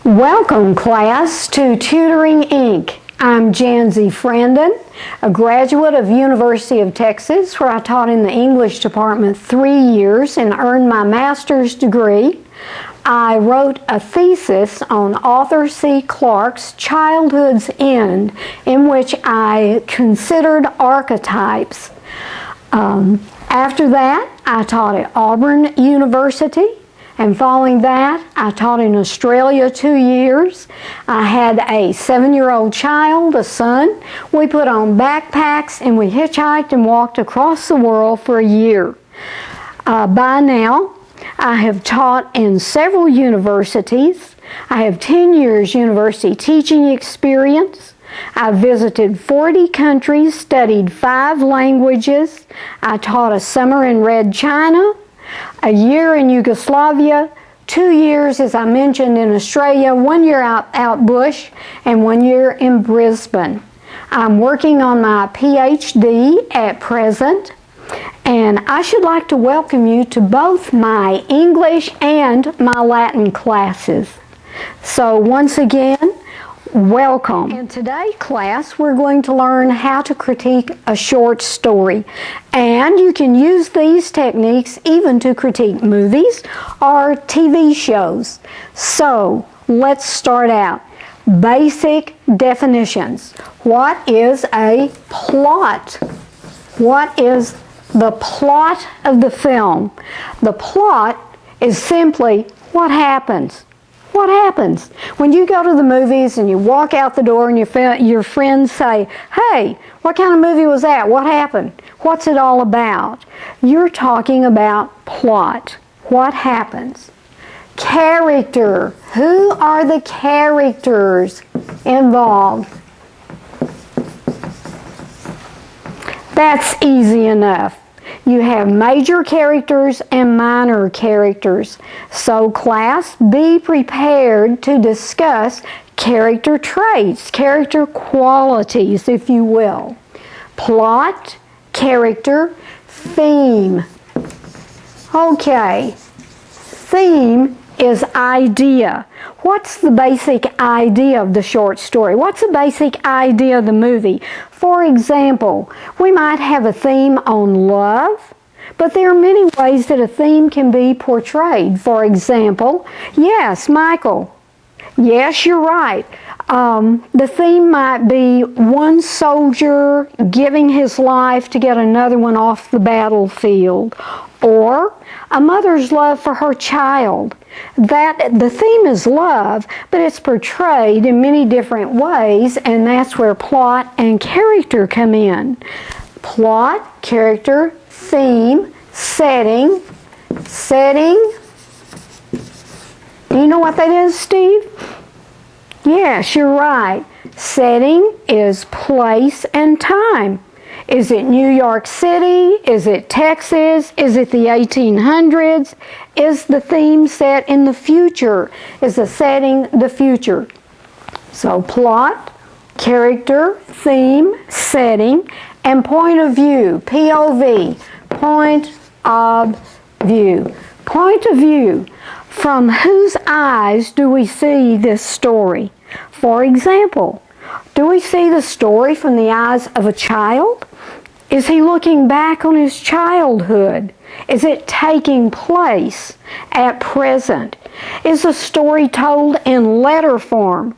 Welcome, class, to Tutoring, Inc. I'm Janzy Frandon, a graduate of University of Texas, where I taught in the English department 3 years and earned my master's degree. I wrote a thesis on Arthur C. Clarke's Childhood's End, in which I considered archetypes. After that, I taught at Auburn University. And following that, I taught in Australia 2 years. I had a 7-year-old child, a son. We put on backpacks and we hitchhiked and walked across the world for a year. By now, I have taught in several universities. I have 10 years university teaching experience. I visited 40 countries, studied 5 languages. I taught a summer in Red China, a year in Yugoslavia, 2 years, as I mentioned, in Australia, 1 year out bush, and 1 year in Brisbane. I'm working on my PhD at present, and I should like to welcome you to both my English and my Latin classes. So once again, welcome. In today's class, we're going to learn how to critique a short story. And you can use these techniques even to critique movies or TV shows. So, let's start out. Basic definitions. What is a plot? What is the plot of the film? The plot is simply what happens. What happens? When you go to the movies and you walk out the door and your friends say, "Hey, what kind of movie was that? What happened? What's it all about?" You're talking about plot. What happens? Character. Who are the characters involved? That's easy enough. You have major characters and minor characters. So class, be prepared to discuss character traits, character qualities, if you will. Plot, character, theme. Okay, theme is idea. What's the basic idea of the short story? What's the basic idea of the movie? For example, we might have a theme on love, but there are many ways that a theme can be portrayed. For example, yes, Michael, yes, you're right. The theme might be one soldier giving his life to get another one off the battlefield, or a mother's love for her child. The theme is love, but it's portrayed in many different ways, and that's where plot and character come in. Plot, character, theme, setting. Setting. Do you know what that is, Steve? Yes, you're right. Setting is place and time. Is it New York City? Is it Texas? Is it the 1800s? Is the theme set in the future? Is the setting the future? So plot, character, theme, setting, and point of view, POV, point of view. Point of view. From whose eyes do we see this story? For example, do we see the story from the eyes of a child? Is he looking back on his childhood? Is it taking place at present? Is the story told in letter form?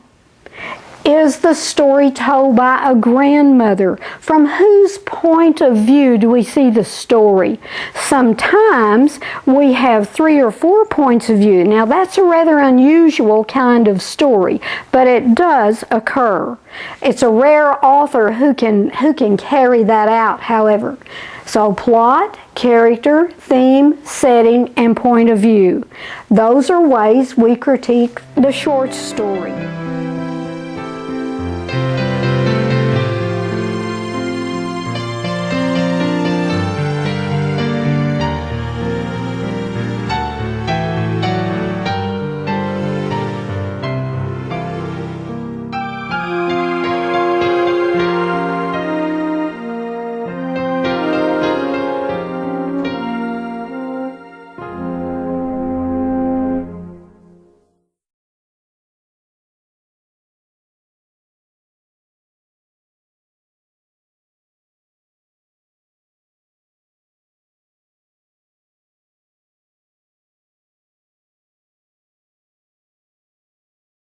Is the story told by a grandmother? From whose point of view do we see the story? Sometimes we have 3 or 4 points of view. Now that's a rather unusual kind of story, but it does occur. It's a rare author who can carry that out, however. So plot, character, theme, setting, and point of view. Those are ways we critique the short story.